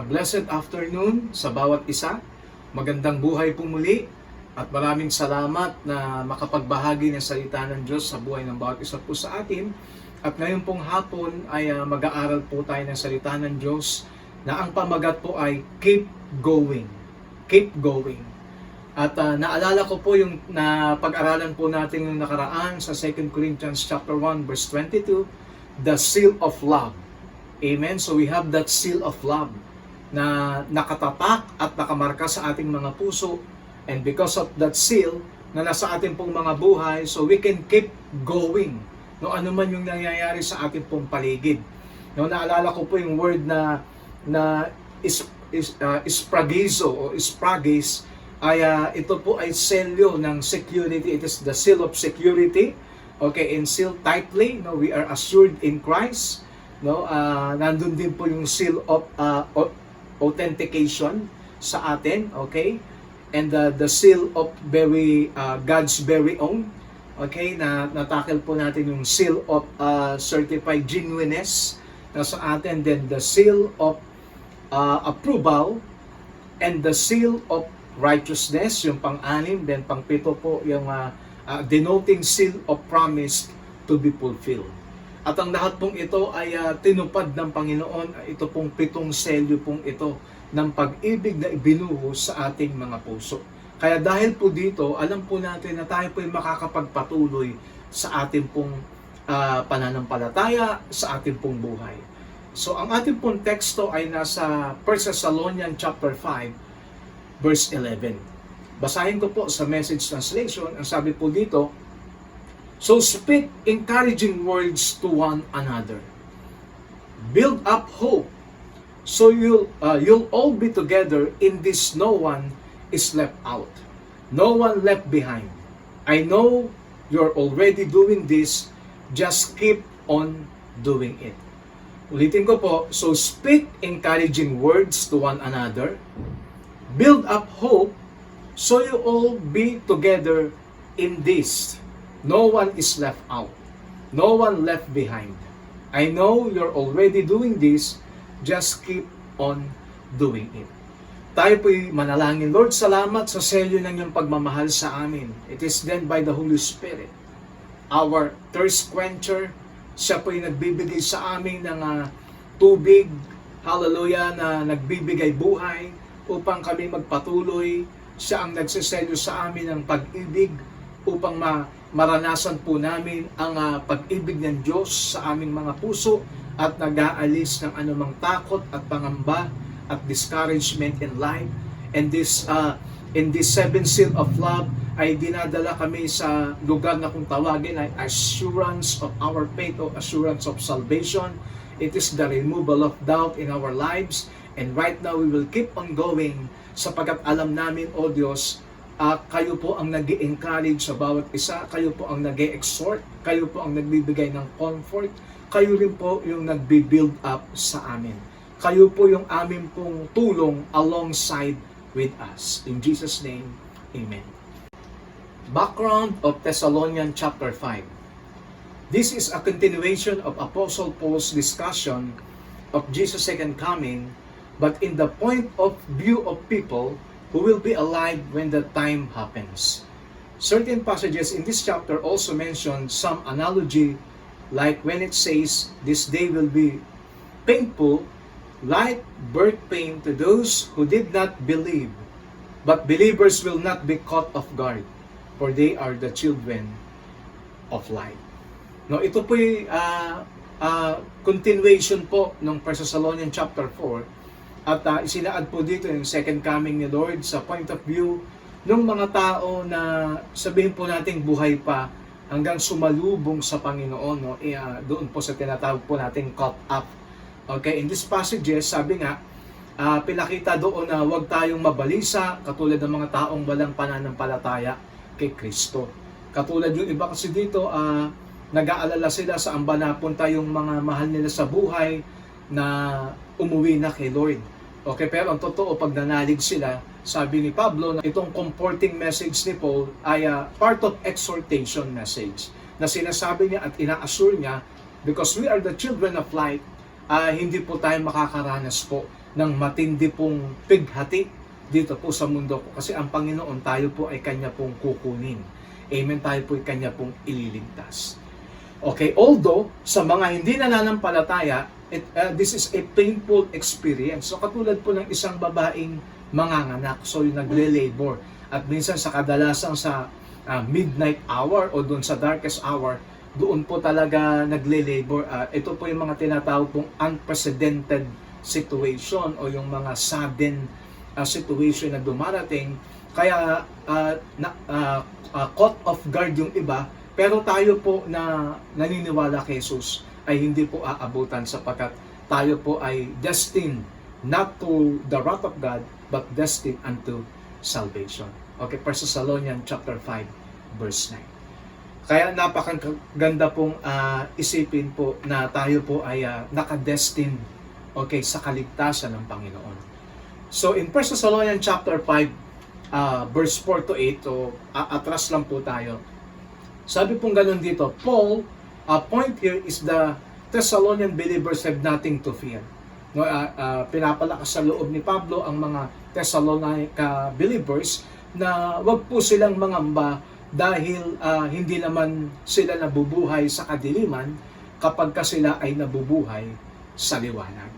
Blessed afternoon sa bawat isa. Magandang buhay po muli at maraming salamat na makapagbahagi ng salita ng Diyos sa buhay ng bawat isa po sa atin. At ngayon pong hapon ay mag-aaral po tayo ng salita ng Diyos na ang pamagat po ay Keep Going. Keep Going. At naalala ko po yung pag-aralan po natin yung nakaraan sa 2 Corinthians chapter 1 verse 22, the seal of love. Amen. So we have that seal of love na nakatatak at nakamarka sa ating mga puso, and because of that seal na nasa ating pong mga buhay, so we can keep going no ano man yung nangyayari sa ating pong paligid. No, naalala ko po yung word na ispragizo o ispragis ay ito po ay selyo ng security. It is the seal of security. Okay, and seal tightly. No, we are assured in Christ. No, nandun din po yung seal of authentication sa atin, okay? And the seal of God's very own, okay? Na natakil po natin yung seal of certified genuineness nasa atin, then the seal of approval, and the seal of righteousness, yung pang-anim, then pang-pito po yung denoting seal of promise to be fulfilled. At ang lahat pong ito ay tinupad ng Panginoon. Ito pong 7 selyo pong ito ng pag-ibig na ibinuhos sa ating mga puso. Kaya dahil po dito, alam po natin na tayo po ay makakapagpatuloy sa ating pong pananampalataya, sa ating pong buhay. So ang ating pong teksto ay nasa 1 Thessalonians chapter 5, verse 11. Basahin ko po sa Message Translation. Ang sabi po dito, "So speak encouraging words to one another. Build up hope, so you'll all be together in this. No one is left out, no one left behind. I know you're already doing this. Just keep on doing it." Ulitin ko po, so speak encouraging words to one another. Build up hope, so you all be together in this. No one is left out, no one left behind. I know you're already doing this. Just keep on doing it. Tayo po'y manalangin. Lord, salamat sa selyo ng iyong pagmamahal sa amin. It is then by the Holy Spirit, our thirst quencher. Siya po'y nagbibigay sa amin ng tubig, hallelujah, na nagbibigay buhay upang kami magpatuloy. Siya ang nagsiselyo sa amin ng pag-ibig upang maranasan po namin ang pag-ibig ng Diyos sa aming mga puso at nag-aalis ng anumang takot at pangamba at discouragement in life. And in this 7 seal of love ay dinadala kami sa lugar na kung tawagin ay assurance of our faith o assurance of salvation. It is the removal of doubt in our lives. And right now we will keep on going sapagkat alam namin, O Diyos, kayo po ang nag-i-encourage sa bawat isa, kayo po ang nag-i-exhort, kayo po ang nagbibigay ng comfort, kayo rin po yung nagbi-build up sa amin. Kayo po yung amin pong tulong alongside with us. In Jesus' name, Amen. Background of Thessalonians chapter 5. This is a continuation of Apostle Paul's discussion of Jesus' second coming, but in the point of view of people who will be alive when the time happens. Certain passages in this chapter also mention some analogy, like when it says, "This day will be painful, like birth pain to those who did not believe, but believers will not be caught off guard, for they are the children of light." No, ito po'y continuation po ng 1 Thessalonians chapter 4. At isinaad po dito yung second coming ni Lord sa point of view ng mga tao na sabihin po nating buhay pa hanggang sumalubong sa Panginoon. No? Doon po sa tinatawag po nating caught up. Okay, in this passages, sabi nga, pinakita doon na huwag tayong mabalisa katulad ng mga taong walang pananampalataya kay Kristo. Katulad yung iba kasi dito, nag-aalala sila saan ba napunta yung mga mahal nila sa buhay na umuwi na kay Lord. Okay, pero ang totoo, pag nanalig sila, sabi ni Pablo na itong comforting message ni Paul ay part of exhortation message na sinasabi niya at ina-assure niya, because we are the children of light, hindi po tayo makakaranas po ng matindi pong pighati dito po sa mundo ko. Kasi ang Panginoon, tayo po ay Kanya pong kukunin. Amen, tayo po ay Kanya pong ililigtas. Okay, although sa mga hindi nananampalataya, this is a painful experience. So katulad po ng isang babaeng manganganak, so yung nagle-labor. At minsan sa kadalasan sa midnight hour o doon sa darkest hour, doon po talaga nagle-labor. Ito po yung mga tinatawag pong unprecedented situation o yung mga sudden situation na dumarating. Kaya caught off guard yung iba, pero tayo po na naniniwala kay Jesus ay hindi po aabutan sapagkat tayo po ay destined not to the wrath of God but destined unto salvation. Okay, 1 Thessalonians chapter 5 verse 9. Kaya napakaganda pong isipin po na tayo po ay nakadestined, okay, sa kaligtasan ng Panginoon. So in 1 Thessalonians chapter 5 verse 4 to 8, so atras lang po tayo. Sabi pong ganun dito, Paul, point here is the Thessalonian believers have nothing to fear. No, pinapalakas sa loob ni Pablo ang mga Thessalonica believers na wag po silang mangamba dahil hindi naman sila nabubuhay sa kadiliman kapag sila ay nabubuhay sa liwanag.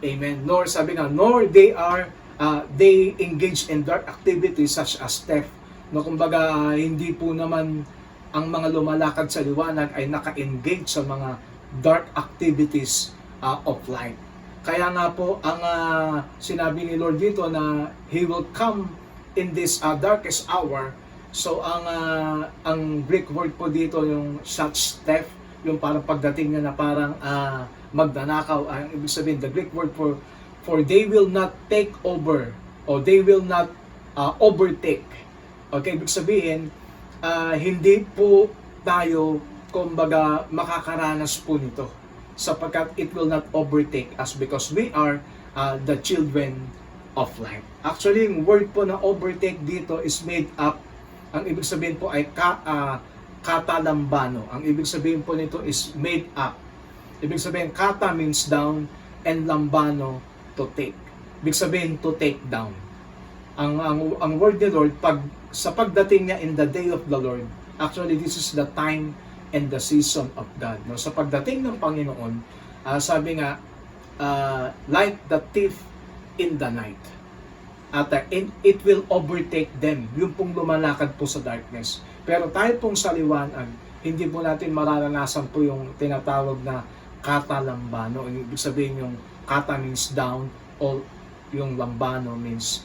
Amen. Nor sabi nga, nor they engage in dark activities such as theft. No, kumbaga hindi po naman ang mga lumalakad sa liwanag ay naka-engage sa mga dark activities of life. Kaya nga po ang sinabi ni Lord dito na He will come in this darkest hour. So ang Greek word po dito yung such theft, yung parang pagdating niya na parang magnanakaw. Ang ibig sabihin, the Greek word for they will not take over or they will not overtake. Okay, ibig sabihin, hindi po tayo kumbaga makakaranas po nito sapagkat it will not overtake us because we are the children of light. Actually, yung word po na overtake dito is made up. Ang ibig sabihin po ay katalambano. Ang ibig sabihin po nito is made up. Ibig sabihin, kata means down and lambano to take. Ibig sabihin to take down. Ang word ni Lord, sa pagdating niya in the day of the Lord, actually this is the time and the season of God. No? Sa pagdating ng Panginoon, sabi nga, like the thief in the night. At it will overtake them. Yung pong lumalakad po sa darkness. Pero tayo pong sa liwanag, hindi po natin mararanasan po yung tinatawag na kata lambano. Ibig sabihin yung kata means down, o yung lambano means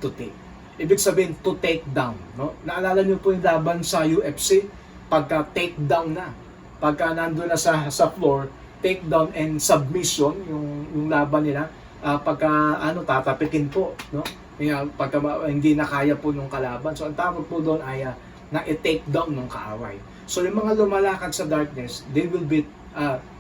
to take. Ibig sabihin to take down. No? Naalala niyo po yung laban sa UFC? Pagka take down na. Pagka nandun na sa floor, take down and submission, yung laban nila. Pagka tatapikin po. No? Pagka hindi na kaya po nung kalaban. So ang tawag po doon ay na i-take down ng kaaway. So yung mga lumalakad sa darkness, they will be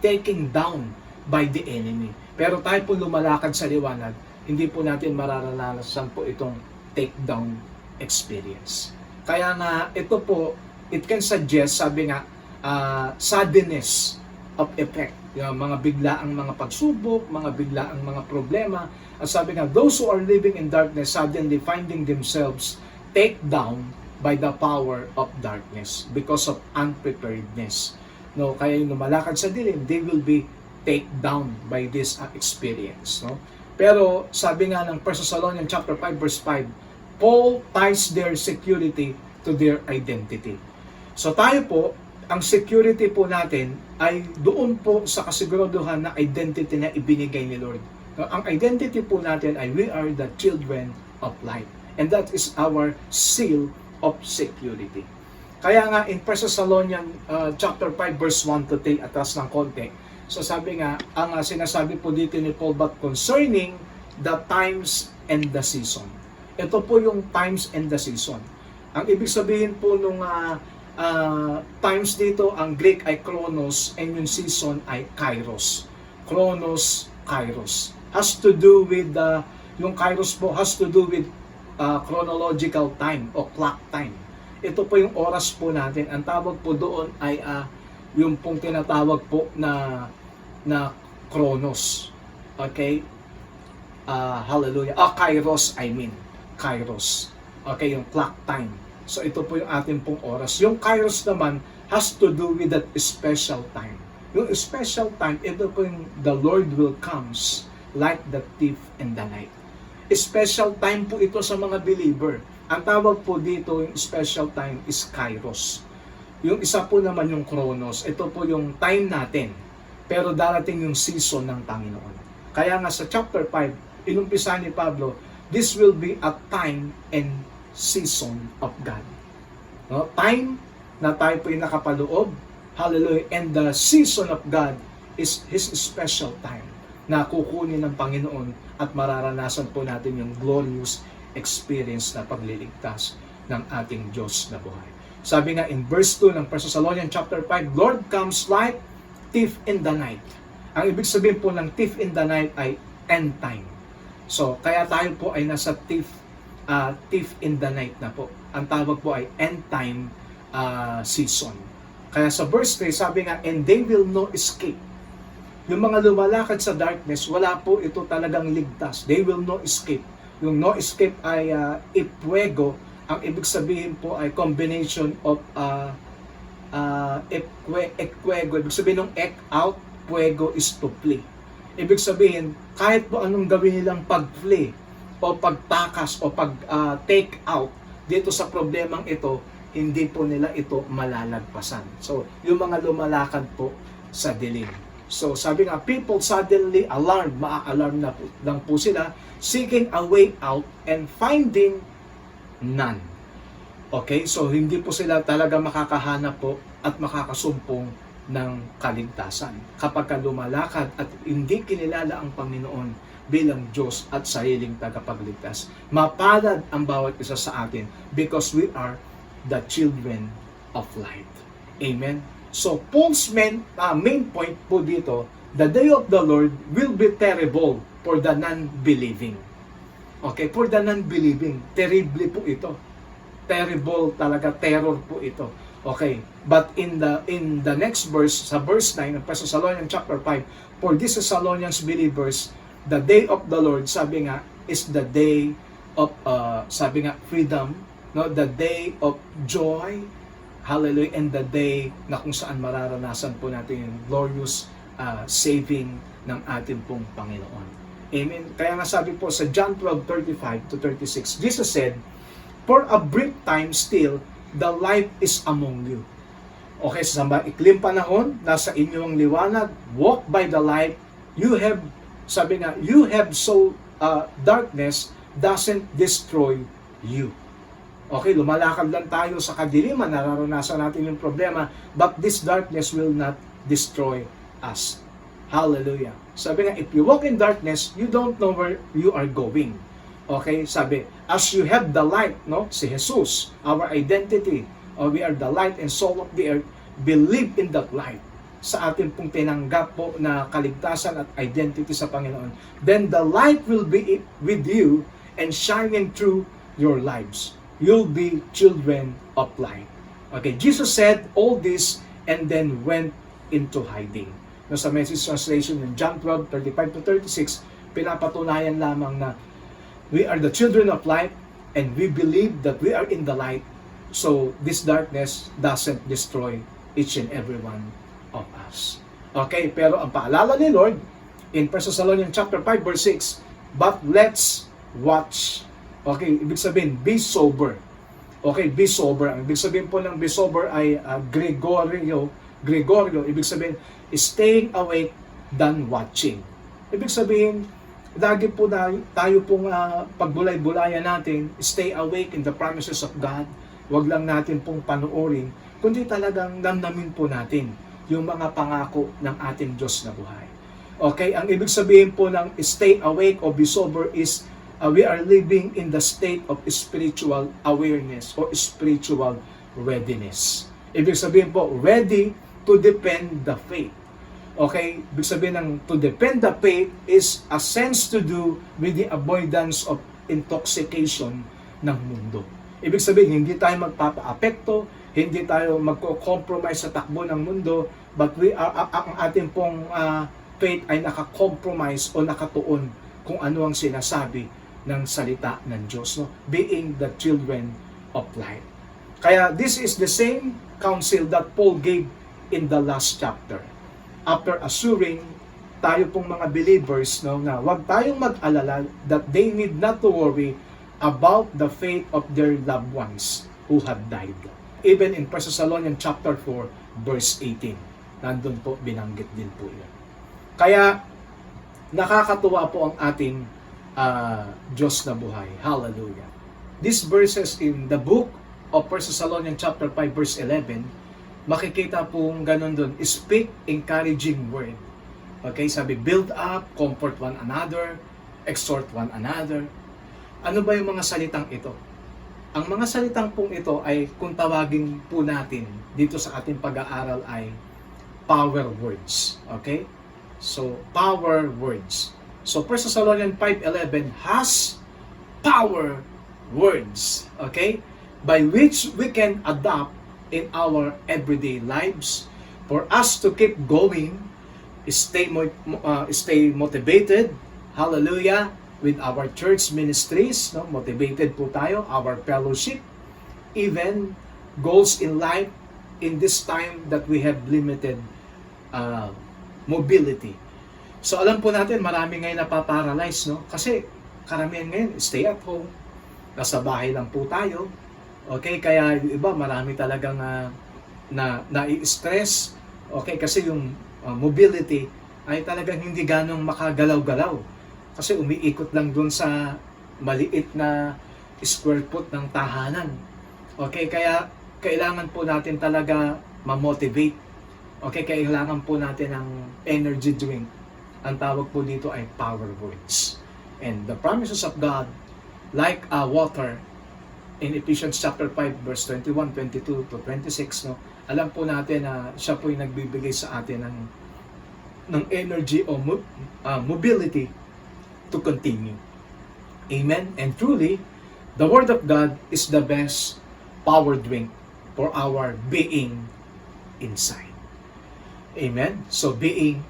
taken down by the enemy. Pero tayo po lumalakad sa liwanag, hindi po natin mararanasan po itong take down experience. Kaya nga ito po, it can suggest, sabi nga, suddenness of effect. Yung mga biglaang mga pagsubok, mga biglaang mga problema. At sabi nga, those who are living in darkness suddenly finding themselves take down by the power of darkness because of unpreparedness. No, kaya yung lumalakad sa dilim, they will be take down by this experience. No? Pero sabi nga ng 1 Thessalonians chapter 5 verse 5, Paul ties their security to their identity. So tayo po, ang security po natin ay doon po sa kasiguraduhan na identity na ibinigay ni Lord. Ang identity po natin ay we are the children of light. And that is our seal of security. Kaya nga in 1 Thessalonians chapter 5 verse 1 to 3, atras ng konti, so sabi nga, ang sinasabi po dito ni Paul, but concerning the times and the season. Ito po yung times and the season. Ang ibig sabihin po nung times dito, ang Greek ay chronos and yung season ay kairos. Chronos, kairos. Has to do with, yung kairos po has to do with chronological time o clock time. Ito po yung oras po natin. Ang tawag po doon ay yung pong tinatawag po na chronos. Okay? Hallelujah. Kairos, I mean. Kairos. Okay, yung clock time. So ito po yung ating pong oras. Yung kairos naman has to do with that special time. Yung special time, ito po yung the Lord will comes like the thief in the night. Special time po ito sa mga believer. Ang tawag po dito, yung special time is kairos. Yung isa po naman yung chronos. Ito po yung time natin. Pero darating yung season ng Panginoon. Kaya nga sa chapter 5, inumpisa ni Pablo, this will be a time and season of God. No? Time na tayo po yung nakapaloob. Hallelujah. And the season of God is His special time na kukunin ng Panginoon at mararanasan po natin yung glorious experience na pagliligtas ng ating Diyos na buhay. Sabi nga in verse 2 ng 1 Thessalonians chapter 5, Lord comes like thief in the night. Ang ibig sabihin po ng thief in the night ay end time. So, kaya tayo po ay nasa thief in the night na po. Ang tawag po ay end time season. Kaya sa verse 3, sabi nga, and they will no escape. Yung mga lumalakad sa darkness, wala po ito talagang ligtas. They will no escape. Yung no escape ay ipwego. Ang ibig sabihin po ay combination of ekwego. Ibig sabihin ng ek out, puego is to flee. Ibig sabihin, kahit po anong gawin nilang pag-flee o pagtakas o pag-take out dito sa problemang ito, hindi po nila ito malalagpasan. So, yung mga lumalakad po sa dilim. So, sabi nga, people suddenly alarmed, maa-alarm na po, lang po sila, seeking a way out and finding none. Okay, so hindi po sila talaga makakahanap po at makakasumpong ng kaligtasan kapag lumalakad at hindi kinilala ang Panginoon bilang Diyos at sariling tagapagligtas. Mapalad ang bawat isa sa atin because we are the children of light. Amen? So, Paul's main point po dito, the day of the Lord will be terrible for the non-believing. Okay, for the non-believing, terrible po ito. Terrible talaga, terror po ito. Okay, but in the next verse, sa verse 9 ng 1 Thessalonians chapter 5, for these Thessalonians believers, the day of the Lord, sabi nga, is the day of, sabi nga, freedom, no? The day of joy, hallelujah, and the day na kung saan mararanasan po natin yung glorious saving ng ating pong Panginoon. Amen. Kaya nga sabi po sa John 12:35-36, Jesus said, for a brief time still, the light is among you. Okay, sa maikling panahon, nasa inyo ang liwanag, walk by the light, you have, sabi nga, you have so, darkness doesn't destroy you. Okay, lumalakad lang tayo sa kadiliman, nararanasan natin yung problema, but this darkness will not destroy us. Hallelujah. Sabi nga, if you walk in darkness, you don't know where you are going. Okay, sabi, as you have the light, no, si Jesus, our identity, we are the light and salt of the earth, believe in that light. Sa ating pong tinanggap po na kaligtasan at identity sa Panginoon, then the light will be with you and shining through your lives. You'll be children of light. Okay, Jesus said all this and then went into hiding. No, sa Message translation in John 12:35-36, pinapatunayan lamang na we are the children of light and we believe that we are in the light. So this darkness doesn't destroy each and every one of us. Okay, pero ang paalala ni Lord in 1 Thessalonians chapter 5 verse 6, but let's watch. Okay, ibig sabihin, be sober. Okay, be sober. Ang ibig sabihin po ng be sober ay Gregorio, ibig sabihin, staying awake than watching. Ibig sabihin, lagi po tayo pong pagbulay-bulayan natin, stay awake in the promises of God. Huwag lang natin pong panoorin, kundi talagang damdamin po natin yung mga pangako ng ating Diyos na buhay. Okay, ang ibig sabihin po ng stay awake o be sober is we are living in the state of spiritual awareness or spiritual readiness. Ibig sabihin po, ready to defend the faith. Okay, ibig sabihin ng to defend the faith is a sense to do with the avoidance of intoxication ng mundo. Ibig sabihin, hindi tayo magpapa-apekto, hindi tayo magko-compromise sa takbo ng mundo, but ang ating pong faith ay naka-compromise o nakatuon kung ano ang sinasabi ng salita ng Diyos, no? Being the children of light. Kaya this is the same counsel that Paul gave in the last chapter. After assuring tayo pong mga believers, no, na huwag tayong mag-alala that they need not to worry about the fate of their loved ones who have died. Even in 1 Thessalonians chapter 4 verse 18, nandun po binanggit din po yan. Kaya nakakatuwa po ang ating Diyos na buhay. Hallelujah. These verses in the book of 1 Thessalonians chapter 5 verse 11, makikita pong ganun doon, speak encouraging word. Okay, sabi, build up, comfort one another, exhort one another. Ano ba yung mga salitang ito? Ang mga salitang pong ito ay, kung tawagin po natin dito sa ating pag-aaral ay power words. Okay? So, power words. So, 1 Thessalonians 5:11 has power words. Okay? By which we can adopt in our everyday lives for us to keep going stay motivated, hallelujah, with our church ministries, no? Motivated po tayo, our fellowship, even goals in life in this time that we have limited mobility. So alam po natin, marami ngayon napaparalyze, no? Kasi karamihan ngayon, stay at home, nasa bahay lang po tayo. Okay, kaya yung iba, marami talagang nai-stress. Okay, kasi yung mobility ay talagang hindi ganong makagalaw-galaw. Kasi umiikot lang dun sa maliit na square foot ng tahanan. Okay, kaya kailangan po natin talaga ma-motivate. Okay, kailangan po natin ng energy drink. Ang tawag po dito ay power words. And the promises of God, like water, in Ephesians chapter 5, verse 21, 22 to 26, no? Alam po natin na siya po yung nagbibigay sa atin ng energy o mobility to continue. Amen? And truly, the Word of God is the best power drink for our being inside. Amen? So being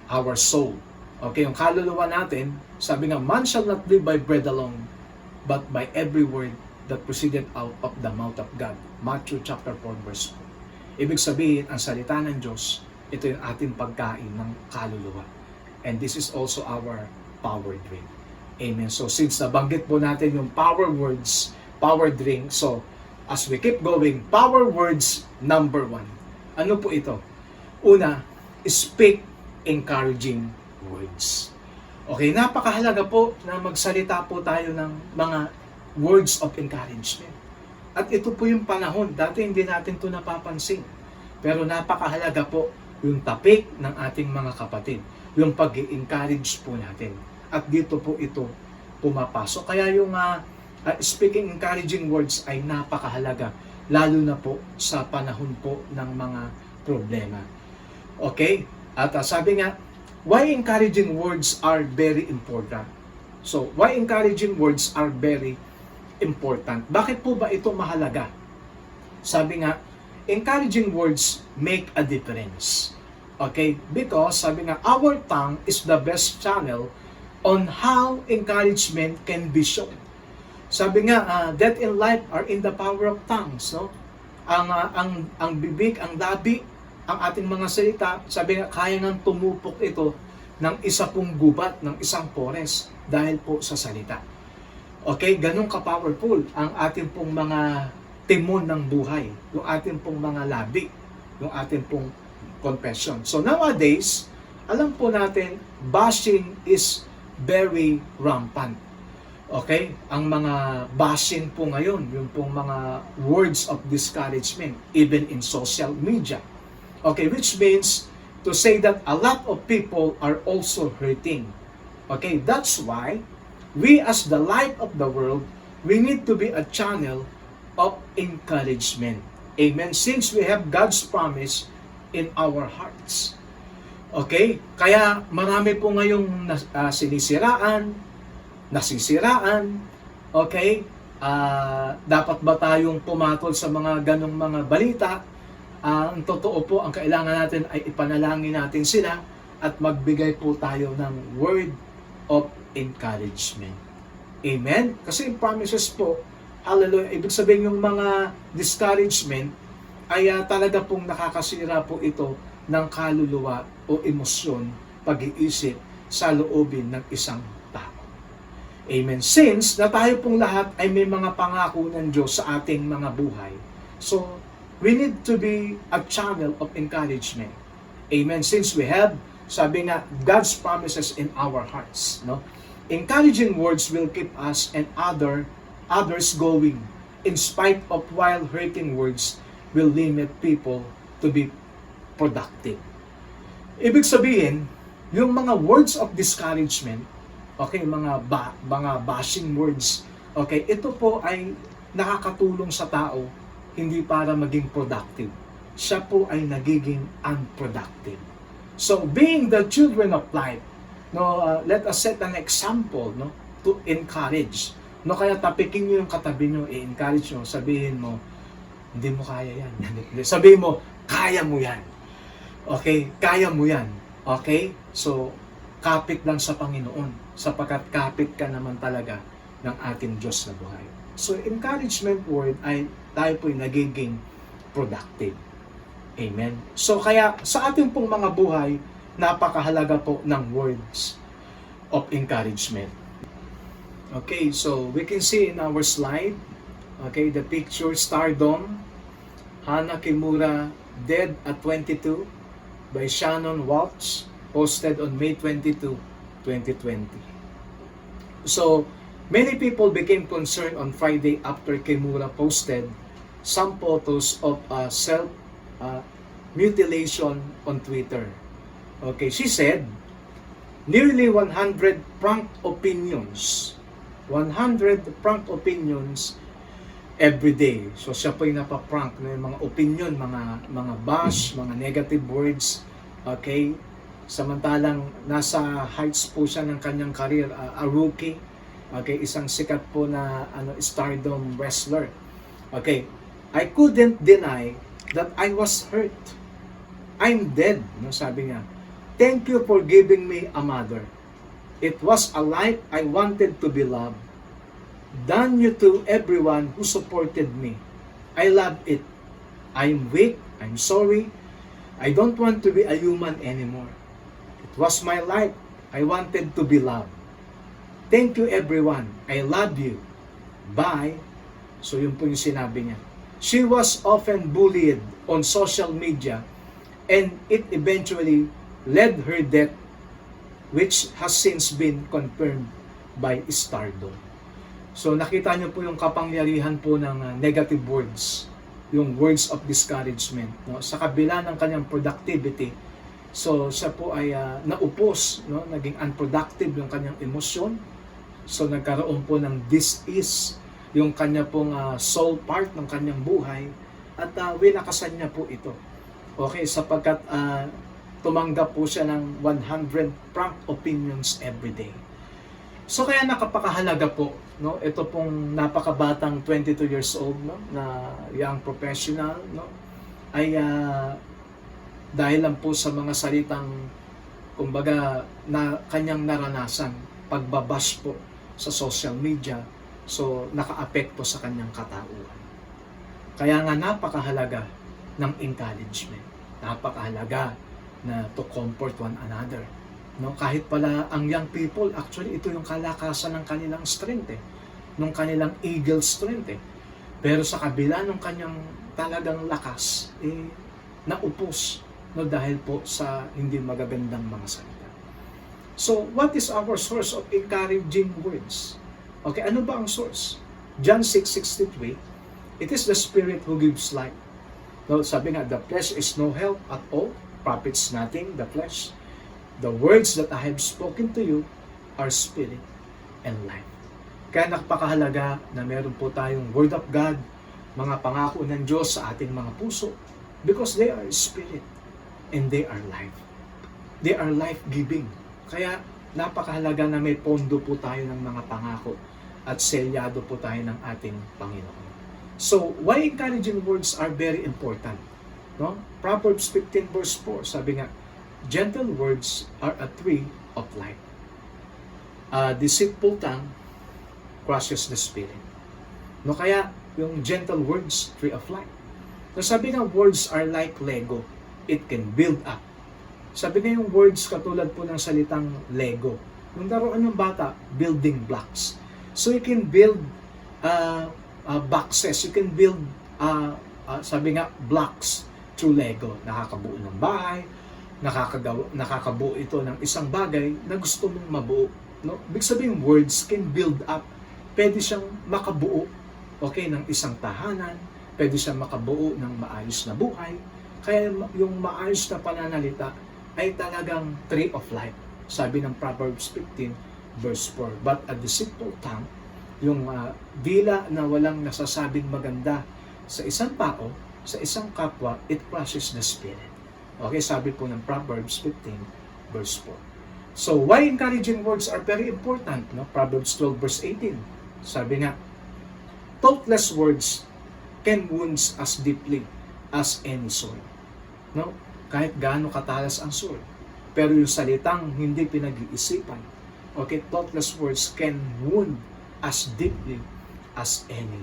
our soul. Okay, yung kaluluwa natin, sabi nga, man shall not live by bread alone, but by every word that proceeded out of the mouth of God. Matthew chapter 4, verse 4. Ibig sabihin, ang salita ng Diyos, ito yung ating pagkain ng kaluluwa. And this is also our power drink. Amen. So since nabanggit po natin yung power words, power drink, so as we keep going, power words number 1. Ano po ito? Una, speak encouraging words. Okay, napakahalaga po na magsalita po tayo ng mga words of encouragement. At ito po yung panahon, dati hindi natin ito napapansin. Pero napakahalaga po yung topic ng ating mga kapatid, yung pag-i-encourage po natin. At dito po ito pumapasok. Kaya yung speaking encouraging words ay napakahalaga, lalo na po sa panahon po ng mga problema. Okay? At sabi nga, why encouraging words are very important? So, why encouraging words are very important? Bakit po ba ito mahalaga? Sabi nga, encouraging words make a difference. Okay? Because, sabi nga, our tongue is the best channel on how encouragement can be shown. Sabi nga, death and life are in the power of tongues. No? Ang bibig, ang labi, ang ating mga salita, sabi nga, kaya nang tumupok ito ng isa pong gubat, ng isang forest, dahil po sa salita. Okay, ganun ka-powerful ang ating pong mga timon ng buhay, yung ating pong mga labi, yung ating pong confession. So nowadays, alam po natin, bashing is very rampant. Okay, ang mga bashing po ngayon, yung pong mga words of discouragement, even in social media. Okay, which means to say that a lot of people are also hurting. Okay, that's why we as the light of the world, we need to be a channel of encouragement. Amen. Since we have God's promise in our hearts. Okay, kaya marami po ngayong sinisiraan, nasisiraan. Okay, dapat ba tayong pumatol sa mga ganong mga balita? Ang totoo po, ang kailangan natin ay ipanalangin natin sila at magbigay po tayo ng word of encouragement. Amen? Kasi yung promises po, hallelujah, ibig sabihin yung mga discouragement ay talaga pong nakakasira po ito ng kaluluwa o emosyon, pag-iisip sa loobin ng isang tao. Amen? Since na tayo pong lahat ay may mga pangako ng Diyos sa ating mga buhay, so we need to be a channel of encouragement. Amen. Since we have, sabi nga, God's promises in our hearts. No? Encouraging words will keep us and others going. In spite of while hurting words will limit people to be productive. Ibig sabihin, yung mga words of discouragement, okay, mga bashing words, okay, ito po ay nakakatulong sa tao hindi para maging productive. Siya po ay nagiging unproductive. So, being the children of light, no, let us set an example, no, to encourage. No, kaya tapikin niyo yung katabi niyo, i-encourage niyo, sabihin mo, hindi mo kaya yan. Sabihin mo, kaya mo yan. Okay? Kaya mo yan. Okay? So, kapit lang sa Panginoon, sapagkat kapit ka naman talaga ng ating Diyos na buhay. So, encouragement word ay tayo po'y nagiging productive. Amen. So, kaya sa ating pong mga buhay, napakahalaga po ng words of encouragement. Okay, so we can see in our slide, okay, the picture Stardom, Hana Kimura, Dead at 22 by Shannon Waltz, posted on May 22, 2020. So, many people became concerned on Friday after Kimura posted some photos of self-mutilation on Twitter. Okay, she said, nearly 100 prank opinions. 100 prank opinions every day. So siya po yung napaprank ng mga opinion, mga bash, mga negative words. Okay? Samantalang nasa heights po siya ng kanyang career, a rookie. Okay, isang sikat po na stardom wrestler. Okay, I couldn't deny that I was hurt. I'm dead, no, sabi niya. Thank you for giving me a mother. It was a life I wanted to be loved. Thank you to everyone who supported me. I love it. I'm weak. I'm sorry. I don't want to be a human anymore. It was my life. I wanted to be loved. Thank you everyone. I love you. Bye. So yun po yung sinabi niya. She was often bullied on social media and it eventually led her death, which has since been confirmed by Stardom. So nakita niyo po yung kapangyarihan po ng negative words, yung words of discouragement, no? Sa kabila ng kanyang productivity, so siya po ay naupos, no? Naging unproductive yung kanyang emosyon. So nagkaroon po ng dis-ease yung kanya pong soul part ng kanyang buhay at winakasan niya po ito. Okay, sapagkat tumanggap po siya ng 100 prank opinions every day. So kaya nakapakahalaga po, no? Ito pong napakabatang 22 years old, no, na young professional, no, ay dahil lang po sa mga salitang kumbaga na kanyang naranasan, pagbabash po sa social media, so nakaapekto sa kanyang katauhan. Kaya nga napakahalaga ng encouragement. Napakahalaga na to comfort one another. No, kahit pala ang young people, actually ito yung kalakasan ng kanilang strength, ng kanilang eagle strength. Pero sa kabila ng kanyang talagang lakas, naupos, no, dahil po sa hindi magagandang mga salita. So, what is our source of encouraging words? Okay, ano ba ang source? John 6:63, it is the Spirit who gives life. No, sabi nga, the flesh is no help at all, profits nothing, the flesh. The words that I have spoken to you are spirit and life. Kaya napakahalaga na meron po tayong Word of God, mga pangako ng Diyos sa ating mga puso, because they are spirit and they are life. They are life-giving. Kaya napakahalaga na may pondo po tayo ng mga pangako at selyado po tayo ng ating Panginoon. So, why encouraging words are very important? No? Proverbs 15 verse 4, sabi nga, gentle words are a tree of life. Deceitful tongue crushes the spirit. No, kaya yung gentle words, tree of life. So, sabi nga, words are like Lego. It can build up. Sabi nga yung words katulad po ng salitang Lego. Yung laruan ng bata, building blocks. So you can build boxes, you can build sabi nga blocks through Lego. Nakakabuo ng bahay, nakakabuo ito ng isang bagay na gusto mong mabuo. No? Ibig sabihin, words can build up. Pwede siyang makabuo, okay, ng isang tahanan, pwede siyang makabuo ng maayos na buhay. Kaya yung maayos na pananalita ay talagang tree of life. Sabi ng Proverbs 15 verse 4. But a deceitful tongue, yung dila na walang nasasabing maganda sa isang tao, sa isang kapwa, it crushes the spirit. Okay, sabi po ng Proverbs 15 verse 4. So, why encouraging words are very important? No? Proverbs 12 verse 18. Sabi nga, thoughtless words can wound us deeply as any sword. No? kahit gaano katalas ang sword. Pero yung salitang hindi pinag-iisipan, okay, thoughtless words can wound as deeply as any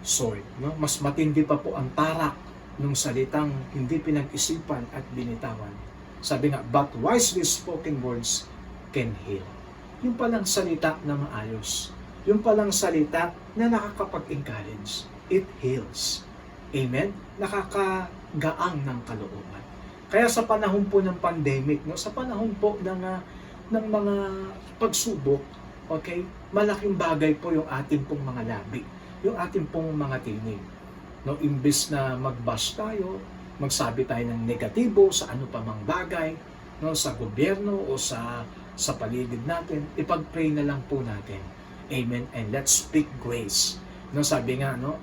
sword. No? Mas matindi pa po ang tarak ng salitang hindi pinag-isipan at binitawan. Sabi nga, but wisely spoken words can heal. Yung palang salita na maayos, yung palang salita na nakakapag-encourage, it heals. Amen? Nakakagaang ng kalooban. Kaya sa panahon po ng pandemic, no, sa panahon po ng mga pagsubok, okay, malaking bagay po yung ating pong mga labi, yung ating pong mga tinig. No, imbes na mag-bash tayo, magsabi tayo ng negatibo sa ano pa mang bagay, no, sa gobyerno o sa paligid natin, ipag-pray na lang po natin. Amen. And let's speak grace. No, sabi nga, no,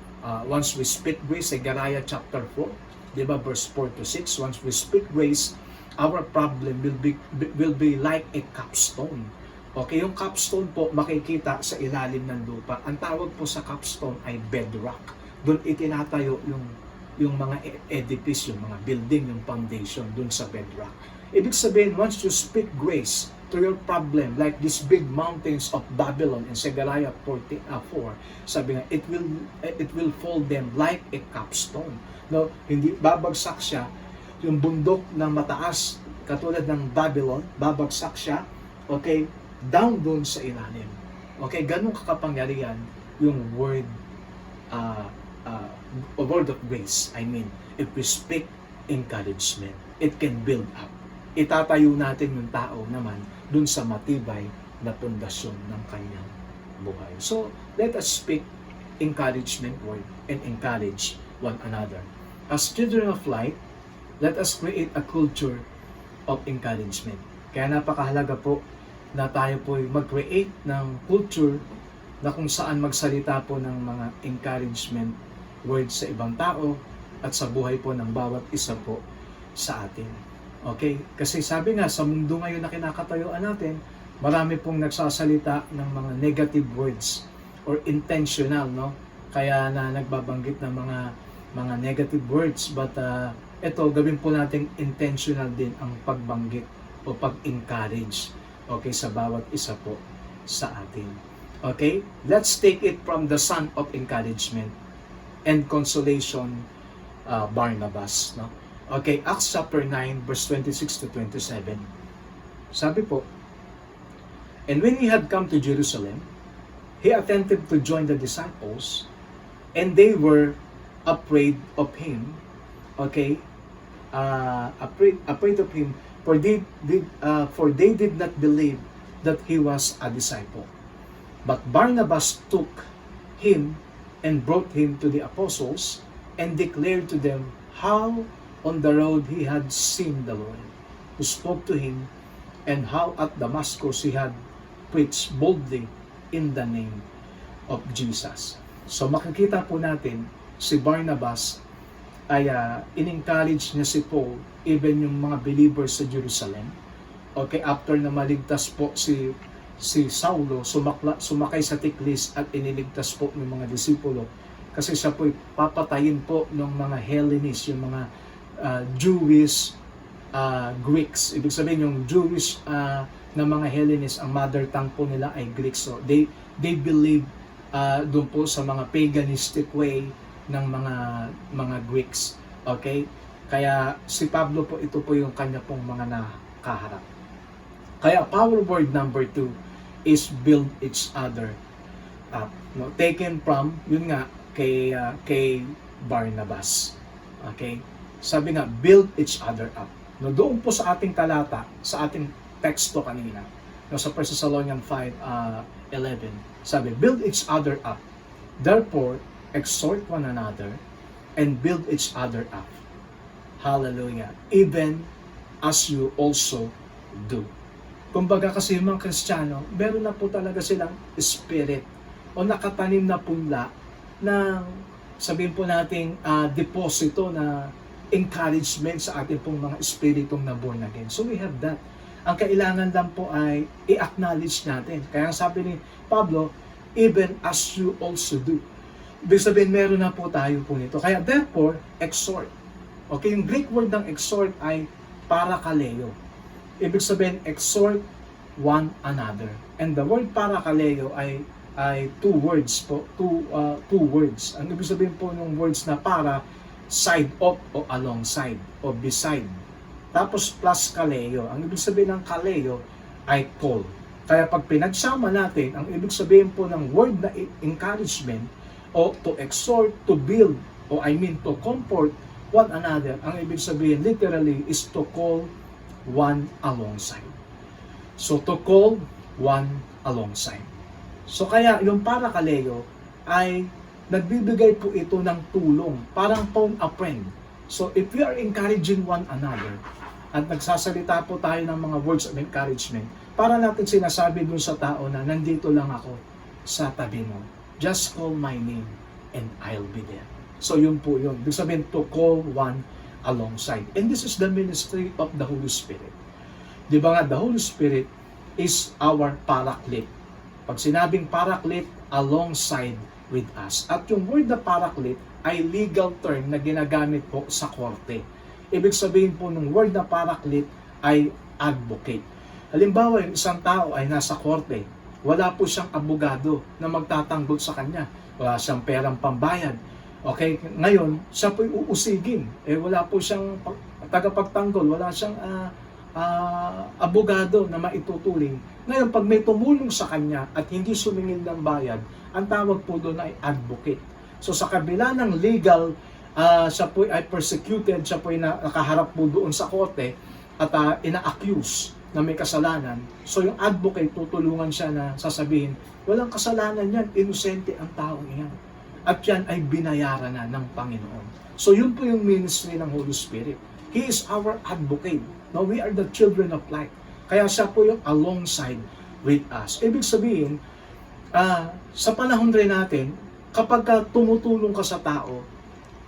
once we speak grace, Zechariah chapter 4, diba, verse 4 to 6, once we speak grace, our problem will be like a capstone. Okay, yung capstone po makikita sa ilalim ng lupa. Ang tawag po sa capstone ay bedrock. Doon itinatayo yung mga edifice, yung mga building, yung foundation doon sa bedrock. Ibig sabihin, once you speak grace to your problem, like these big mountains of Babylon in Zechariah 4, sabi nga, it will fall them like a capstone. No, hindi babagsak siya, yung bundok ng mataas katulad ng Babylon, babagsak siya, okay, down doon sa ilalim. Okay, ganun kakapangyarihan yung word word of grace. I mean, if we speak encouragement, it can build up. Itatayo natin yung tao naman dun sa matibay na pundasyon ng kanyang buhay. So, let us speak encouragement word and encourage one another. As children of light, let us create a culture of encouragement. Kaya napakahalaga po na tayo po mag-create ng culture na kung saan magsalita po ng mga encouragement words sa ibang tao at sa buhay po ng bawat isa po sa atin. Okay? Kasi sabi nga, sa mundo ngayon na kinakatayuan natin, marami pong nagsasalita ng mga negative words or intentional, no? Kaya na nagbabanggit ng mga negative words, but ito, gawin po natin intentional din ang pagbanggit o pag-encourage, okay, sa bawat isa po sa atin. Okay? Let's take it from the son of encouragement and consolation, Barnabas. No? Okay, Acts chapter 9, verse 26 to 27. Sabi po, and when he had come to Jerusalem, he attempted to join the disciples, and they were afraid of him. Okay, afraid of him, for they did not believe that he was a disciple. But Barnabas took him and brought him to the apostles and declared to them how on the road he had seen the Lord, who spoke to him, and how at Damascus he had preached boldly in the name of Jesus. So makikita po natin si Barnabas ay in-encourage niya si Paul, even yung mga believers sa Jerusalem. Okay, after na maligtas po si Saulo, sumakay sa tiklis at iniligtas po ng mga disipulo, kasi siya po papatayin po ng mga Hellenist, yung mga Jewish Greeks. Ibig sabihin yung Jewish na mga Hellenist, ang mother tongue po nila ay Greek. So they believe doon po sa mga paganistic way ng mga Greeks. Okay? Kaya si Pablo po, ito po yung kanya pong mga nakaharap. Kaya power word number 2 is build each other up. No, taken from, yun nga, kay Barnabas. Okay? Sabi nga, build each other up. No, doon po sa ating talata, sa ating teksto kanina, no, sa 1 Thessalonians 5:11, sabi, build each other up. Therefore, exhort one another and build each other up. Hallelujah. Even as you also do. Kumbaga kasi yung mga Kristiyano, meron na po talaga silang spirit o nakatanim na punla na sabihin po nating deposito na encouragement sa ating pong mga espiritong na born again. So we have that. Ang kailangan lang po ay i-acknowledge natin. Kaya sabi ni Pablo, even as you also do. Ibig sabihin, meron na po tayo po nito. Kaya therefore, exhort. Okay, yung Greek word ng exhort ay parakaleo. Ibig sabihin, exhort one another. And the word parakaleo ay two words po, two words. Ang ibig sabihin po ng words na para, side of o alongside o beside. Tapos plus kaleo. Ang ibig sabihin ng kaleo ay call. Kaya pag pinagsama natin, ang ibig sabihin po ng word na encouragement o to exhort, to build, o to comfort one another, ang ibig sabihin literally is to call one alongside. So to call one alongside. So kaya yung parakaleo ay nagbibigay po ito ng tulong, parang phone a friend. So if we are encouraging one another, at nagsasalita po tayo ng mga words of encouragement, para natin sinasabi dun sa tao na nandito lang ako sa tabi mo. Just call my name and I'll be there. So yun po yun. Ibig sabihin to call one alongside. And this is the ministry of the Holy Spirit. Di ba nga, the Holy Spirit is our paraclete. Pag sinabing paraclete, alongside with us. At yung word na paraclete ay legal term na ginagamit po sa korte. Ibig sabihin po ng word na paraclete ay advocate. Halimbawa, yung isang tao ay nasa korte, wala po siyang abogado na magtatanggol sa kanya. Wala siyang perang pambayad. Okay, ngayon, siya po'y uusigin. Wala po siyang tagapagtanggol, wala siyang abogado na maituturing. Ngayon, pag may tumulong sa kanya at hindi sumingil ng bayad, ang tawag po doon ay advocate. So sa kabila ng legal, siya po ay persecuted, siya po ay nakaharap po doon sa korte at ina-accuse na may kasalanan. So yung advocate, tutulungan siya na sasabihin, walang kasalanan yan, inosente ang taong iyan. At yan ay binayaran na ng Panginoon. So yun po yung ministry ng Holy Spirit. He is our advocate. No, we are the children of light. Kaya siya po yung alongside with us. Ibig sabihin, sa panahon rin natin, kapag tumutulong ka sa tao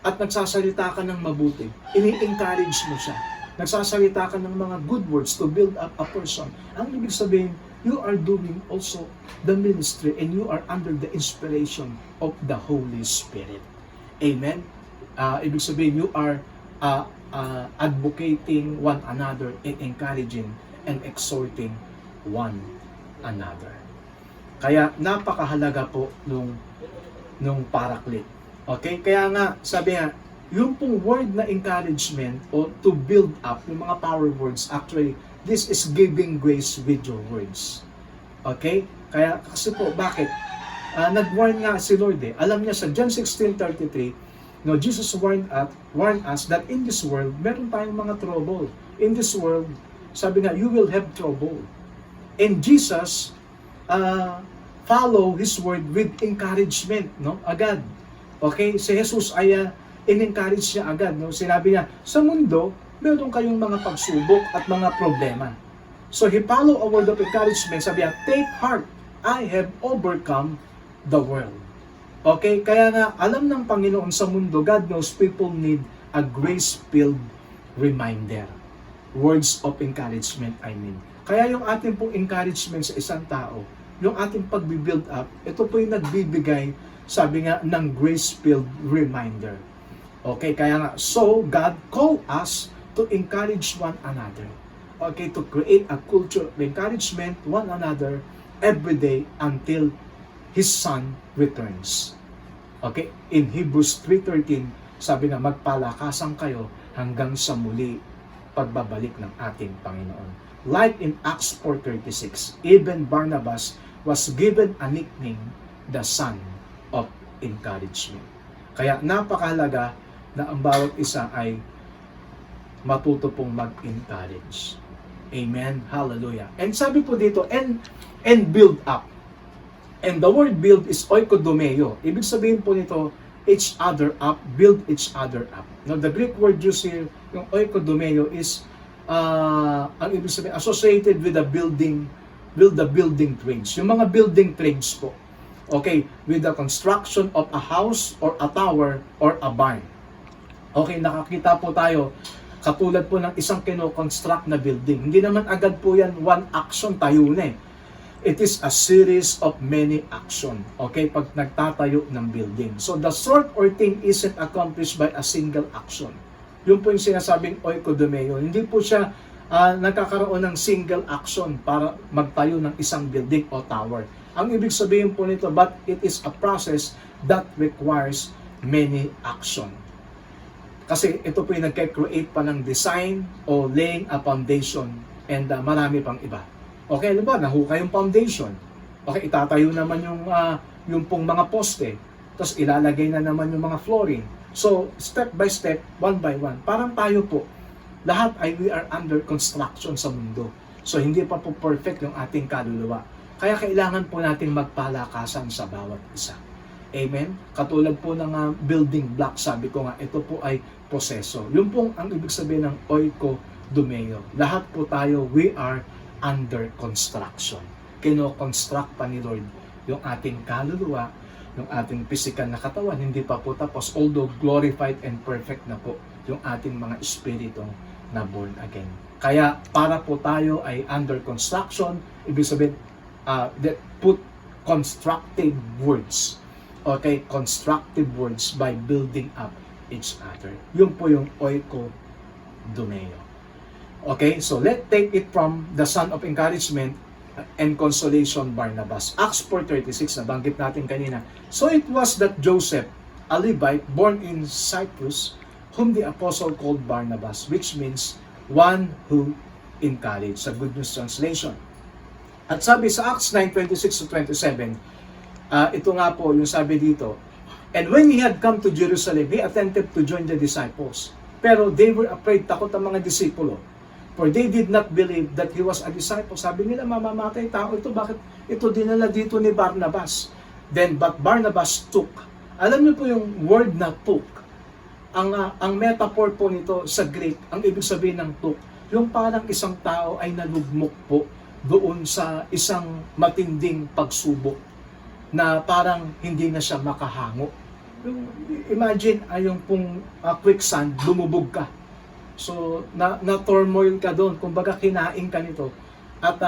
at nagsasalita ka ng mabuti, ini-encourage mo siya. Nagsasalita ka ng mga good words to build up a person. Ang ibig sabihin, you are doing also the ministry and you are under the inspiration of the Holy Spirit. Amen? Ibig sabihin, you are advocating one another and encouraging and exhorting one another. Kaya napakahalaga po nung paraclete. Okay? Kaya nga, sabi nga, yung pong word na encouragement o to build up, yung mga power words, actually, this is giving grace with your words. Okay? Kaya, kasi po, bakit? Nag-warn nga si Lord Alam niya sa John 16:33, no, Jesus warned us that in this world, meron tayong mga trouble. In this world, sabi nga, you will have trouble. And Jesus follow His word with encouragement, no? Agad. Okay? Si Jesus ay in-encourage niya agad, no? Sinabi niya, sa mundo, meron kayong mga pagsubok at mga problema. So He follow a word of encouragement. Sabi niya, take heart, I have overcome the world. Okay? Kaya nga, alam ng Panginoon sa mundo, God knows people need a grace-filled reminder. Words of encouragement, I mean. Kaya yung ating pong encouragement sa isang tao, yung ating pag-build up, ito po yung nagbibigay, sabi nga, ng grace-filled reminder. Okay, kaya nga, so God called us to encourage one another. Okay, to create a culture of encouragement one another every day until His Son returns. Okay, in Hebrews 3:13, sabi na magpalakasan kayo hanggang sa muli pagbabalik ng ating Panginoon. Like in Acts 4:36, even Barnabas was given a nickname, the Son of Encouragement. Kaya napakahalaga na ang bawat isa ay matuto pong mag-encourage. Amen. Hallelujah. And sabi po dito, and build up. And the word build is oikodomeo. Ibig sabihin po nito, each other up, build each other up. Now, the Greek word used here, yung oikodomeo is, ang ibig sabihin, associated with the building trades. Yung mga building trades po. Okay, with the construction of a house or a tower or a barn. Okay, nakakita po tayo, katulad po ng isang kino-construct na building. Hindi naman agad po yan one action tayo na. It is a series of many action. Okay, pag nagtatayo ng building. So the sort or thing isn't accomplished by a single action. Yun po yung sinasabing oikodomeo. Hindi po siya nagkakaroon ng single action para magtayo ng isang building o tower. Ang ibig sabihin po nito, but it is a process that requires many action. Kasi ito po yung nagka-create pa ng design o laying a foundation and marami pang iba. Okay, ano ba? Nahukay yung foundation. Okay, itatayo naman yung pong mga poste. Tapos ilalagay na naman yung mga flooring. So, step by step, one by one. Parang tayo po, lahat ay we are under construction sa mundo. So, hindi pa po perfect yung ating kaluluwa. Kaya kailangan po natin magpalakasan sa bawat isa. Amen? Katulad po ng building block, sabi ko nga, ito po ay proseso. Yung pong ang ibig sabihin ng oikodomeo. Lahat po tayo, we are under construction. Kino-construct pa ni Lord yung ating kaluluwa, yung ating physical na katawan, hindi pa po tapos, although glorified and perfect na po yung ating mga espiritu na born again. Kaya para po tayo ay under construction, ibig sabihin, that put constructive words. Okay, constructive words by building up each other. Yun po yung oikodomeo. Okay, so let's take it from the son of encouragement and consolation, Barnabas. Acts 4:36, nabanggit natin kanina. So it was that Joseph, a Levite, born in Cyprus, whom the apostle called Barnabas, which means one who encouraged, sa Good News Translation. At sabi sa Acts 9:26-27, ito nga po yung sabi dito, and when he had come to Jerusalem, he attempted to join the disciples. Pero they were afraid, takot ang mga disipulo. For they did not believe that he was a disciple. Sabi nila, mamamatay tao ito, bakit ito dinala dito ni Barnabas? But Barnabas took. Alam niyo po yung word na took. Ang metaphor po nito sa Greek, ang ibig sabihin ng took, yung parang isang tao ay nalugmok po doon sa isang matinding pagsubok na parang hindi na siya makahango. Imagine, yung pong quicksand, lumubog ka. So, na-turmoil ka doon. Kumbaga, kinain ka nito. At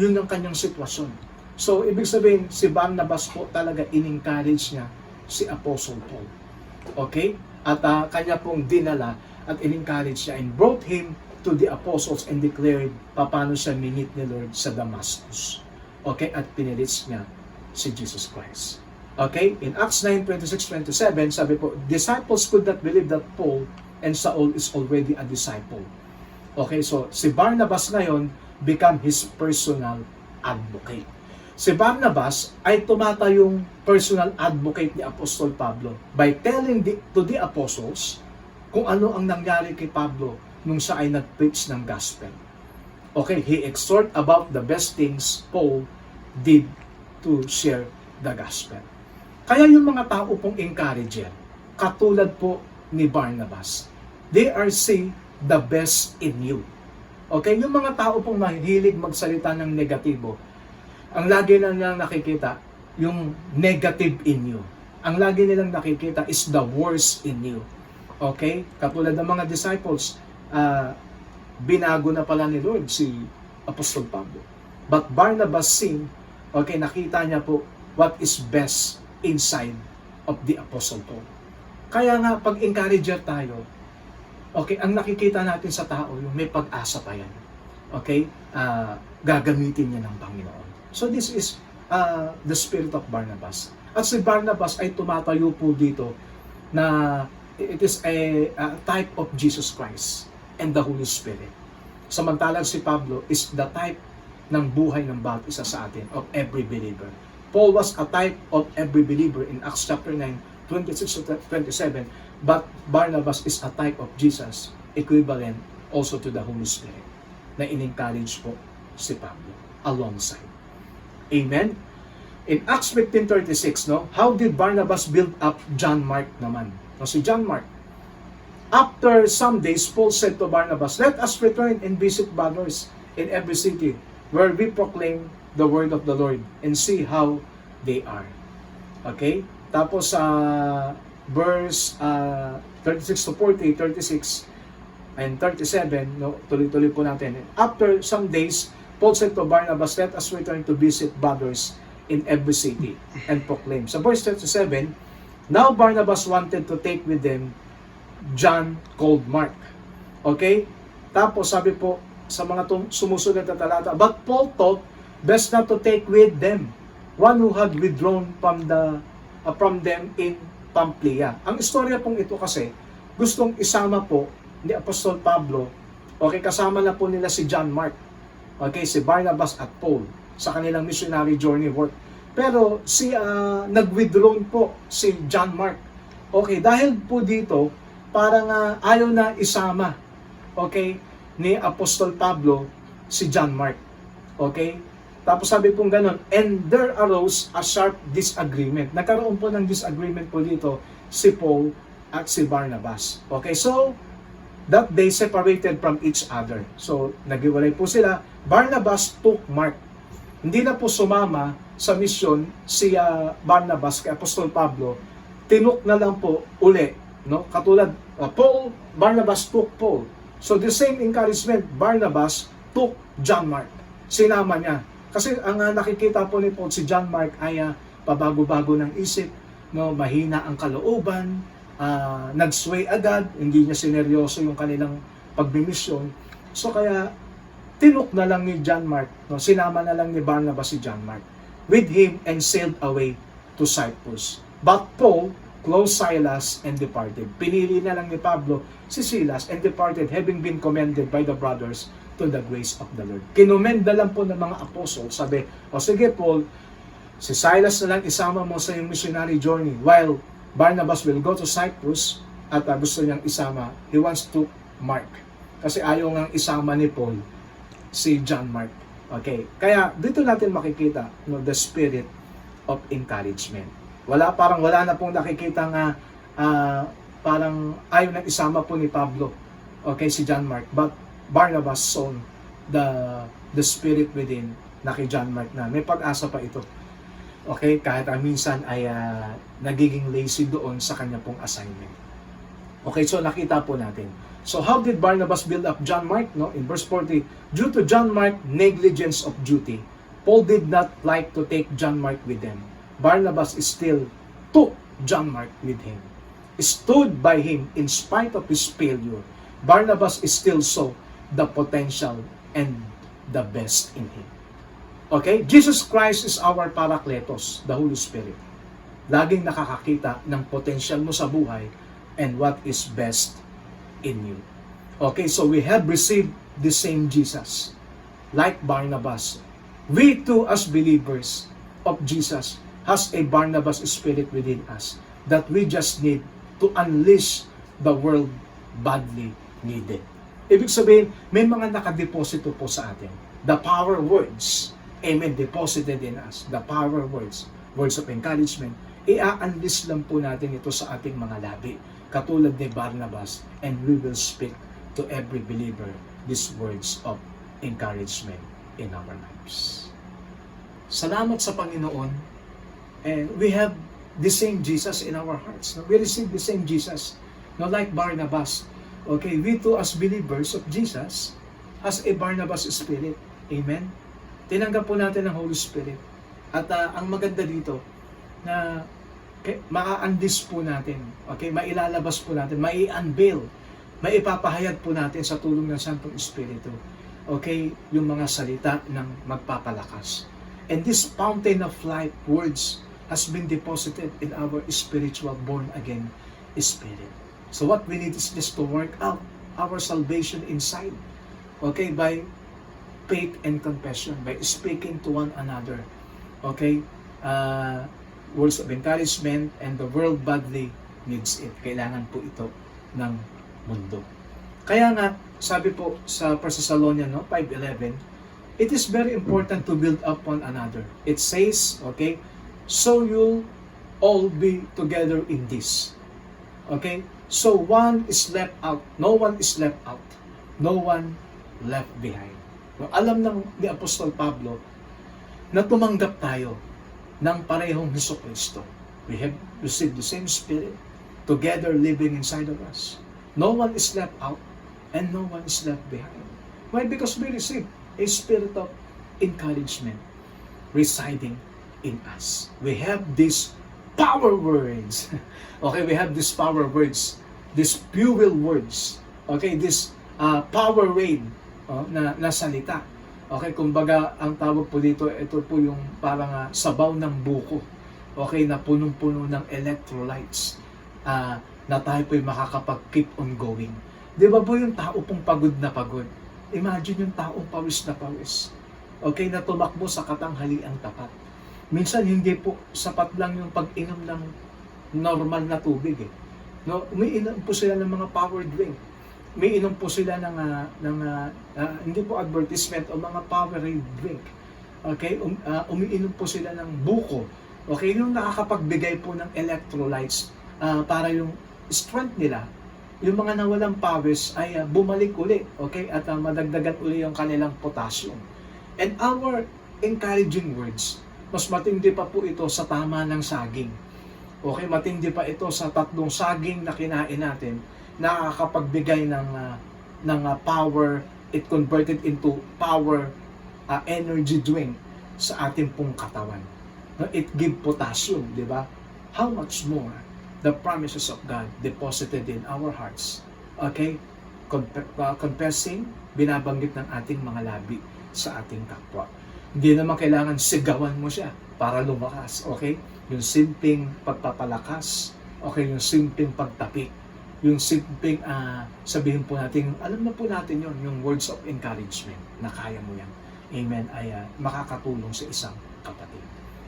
yun ang kanyang sitwasyon. So, ibig sabihin, si Barnabas po talaga in-encourage niya si Apostle Paul. Okay? At kanya pong dinala at in-encourage niya and brought him to the apostles and declared paano siya minit ni Lord sa Damascus. Okay? At pinilits niya si Jesus Christ. Okay? In Acts 9:26-27, sabi po, disciples could not believe that Paul and Saul is already a disciple. Okay? So, si Barnabas ngayon become his personal advocate. Si Barnabas ay tumatayong personal advocate ni Apostol Pablo by telling to the apostles kung ano ang nangyari kay Pablo nung siya ay nag-preach ng gospel. Okay? He exhort about the best things Paul did to share the gospel. Kaya yung mga tao pong encourager, katulad po ni Barnabas, they are seeing the best in you. Okay? Yung mga tao pong mahilig magsalita ng negatibo, ang lagi na nilang nakikita, yung negative in you. Ang lagi nilang nakikita is the worst in you. Okay? Katulad ng mga disciples, binago na pala ni Lord si Apostol Pablo. But Barnabas seen, okay, nakita niya po what is best inside of the Apostle Paul. Kaya nga, pag encourager tayo, okay, ang nakikita natin sa tao, yung may pag-asa pa yan. Okay? Gagamitin niya ng Panginoon. So this is the spirit of Barnabas. At si Barnabas ay tumatayo po dito na it is a type of Jesus Christ and the Holy Spirit. Samantalang si Pablo is the type ng buhay ng bawat isa sa atin, of every believer. Paul was a type of every believer in Acts chapter 9, 26-27, but Barnabas is a type of Jesus, equivalent also to the Holy Spirit, na in-encourage po si Pablo alongside. Amen? In Acts 15:36, no, how did Barnabas build up John Mark naman? No, si John Mark, after some days, Paul said to Barnabas, let us return and visit brothers in every city where we proclaim the word of the Lord and see how they are. Okay? Tapos verse 36-40, 36 and 37, no, tuloy-tuloy po natin. After some days, Paul said to Barnabas, let us return to visit brothers in every city and proclaim. Sa verse 37, now Barnabas wanted to take with them John called Mark. Okay? Tapos sabi po sa mga sumusunod na talata, but Paul thought best not to take with them one who had withdrawn from them in Pamphylia. Ang istorya pong ito kasi, gustong isama po ni Apostol Pablo, okay, kasama na po nila si John Mark, okay, si Barnabas at Paul sa kanilang missionary journey work. Pero nag-withdraw po si John Mark. Okay, dahil po dito, parang ayaw na isama, okay, ni Apostol Pablo si John Mark. Okay? Tapos sabi pong ganun, and there arose a sharp disagreement. Nagkaroon po ng disagreement po dito si Paul at si Barnabas. Okay, so that they separated from each other. So, naghiwalay po sila. Barnabas took Mark. Hindi na po sumama sa misyon si Barnabas kay Apostol Pablo. Tinuk na lang po uli. No? Katulad, Barnabas took Paul. So, the same encouragement, Barnabas took John Mark. Sinama niya. Kasi ang nakikita po ni Paul, si John Mark ay pabago-bago ng isip, no, mahina ang kalooban, nag-sway agad, hindi niya sineryoso yung kanilang pagbimisyon. So kaya tinuk na lang ni John Mark, no, sinama na lang ni Barnabas si John Mark with him and sailed away to Cyprus. But Paul closed Silas and departed. Pinili na lang ni Pablo si Silas and departed, having been commended by the brothers to the grace of the Lord. Kinomenda lang po ng mga apostol. Sabi, o sige Paul, si Silas na lang isama mo sa iyong missionary journey while Barnabas will go to Cyprus at gusto niyang isama. He wants to Mark. Kasi ayaw ngang isama ni Paul si John Mark. Okay. Kaya dito natin makikita, no, the spirit of encouragement. Parang wala na pong nakikita nga parang ayaw nang isama po ni Pablo, okay, si John Mark. But Barnabas saw the spirit within na kay John Mark na may pag-asa pa ito. Okay, kahit minsan ay nagiging lazy doon sa kanya pong assignment. Okay, so nakita po natin. So how did Barnabas build up John Mark? No, in verse 40, due to John Mark negligence of duty, Paul did not like to take John Mark with them. Barnabas still took John Mark with him, stood by him in spite of his failure. Barnabas still saw the potential and the best in him. Okay? Jesus Christ is our Parakletos, the Holy Spirit. Laging nakakakita ng potential mo sa buhay and what is best in you. Okay, so we have received the same Jesus. Like Barnabas, we too as believers of Jesus has a Barnabas spirit within us that we just need to unleash the world badly needed. Ibig sabihin, may mga nakadeposito po sa atin. The power words, amen, deposited in us. The power words, words of encouragement, i-unleash lang po natin ito sa ating mga labi. Katulad ni Barnabas, and we will speak to every believer these words of encouragement in our lives. Salamat sa Panginoon, and we have the same Jesus in our hearts. We receive the same Jesus, like Barnabas. Okay, we too as believers of Jesus has a Barnabas spirit. Amen? Tinanggap po natin ang Holy Spirit. At ang maganda dito, na maa-unleash po natin, okay, mailalabas po natin, mai-unveil, maipapahayag po natin sa tulong ng Santong Espiritu, okay, yung mga salita ng magpapalakas. And this fountain of life words has been deposited in our spiritual born-again spirit. So what we need is just to work out our salvation inside, okay, by faith and confession, by speaking to one another, okay, words of encouragement, and the world badly needs it. Kailangan po ito ng mundo. Kaya nga, sabi po sa 1 Thessalonians 5:11, it is very important to build up one another. It says, okay, so you'll all be together in this. Okay? So one is left out. No one is left out. No one left behind. Alam ni Apostol Pablo na tumanggap tayo ng parehong Jesucristo. We have received the same Spirit together living inside of us. No one is left out and no one is left behind. Why? Because we receive a spirit of encouragement residing in us. We have these power words. Okay, we have these power words these fuel words, okay, this power wave na salita. Okay, kumbaga ang tawag po dito, ito po yung parang sabaw ng buko. Okay, na punong-puno ng electrolytes na tayo po'y makakapag-keep on going. Di ba po yung tao pong pagod na pagod? Imagine yung taong pawis na pawis. Okay, na tumakbo sa katanghaliang tapat. Minsan hindi po sapat lang yung pag-inom ng normal na tubig eh. No, umiinom po sila ng mga power drink. Umiinom po sila ng hindi po advertisement o mga powerade drink. Okay, umiinom po sila ng buko. Okay, yung nakakapagbigay po ng electrolytes para yung strength nila, yung mga nawalang pawis ay bumalik uli, okay, at madagdagan uli yung kanilang potassium. And our encouraging words, mas matindi pa po ito sa tama ng saging. Okay, matindi pa ito sa 3 saging na kinain natin, nakakapagbigay ng power. It converted into power energy drink sa ating pong katawan. It give potassium, di ba? How much more the promises of God deposited in our hearts. Okay? Confessing, binabanggit ng ating mga labi sa ating kapwa. Hindi naman kailangan sigawan mo siya para lumakas. Okay? Yung simpleng pagpapalakas. Okay? Yung simpleng pagtapik. Yung simpleng sabihin po natin, alam na po natin yon, yung words of encouragement na kaya mo yan. Amen? Ay makakatulong sa isang kapatid.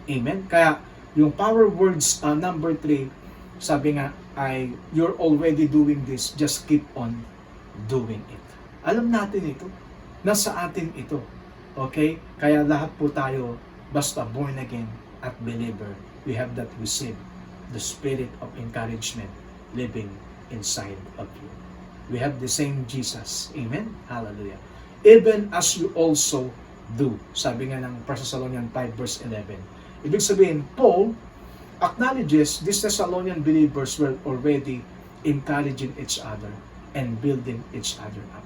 Amen? Kaya yung power words number 3, sabi nga ay you're already doing this, just keep on doing it. Alam natin ito. Nasa atin ito. Okay? Kaya lahat po tayo basta born again at believer, we have that received the spirit of encouragement living inside of you. We have the same Jesus. Amen? Hallelujah. Even as you also do. Sabi nga ng 1 Thessalonians 5 verse 11. Ibig sabihin, Paul acknowledges these Thessalonian believers were already encouraging each other and building each other up.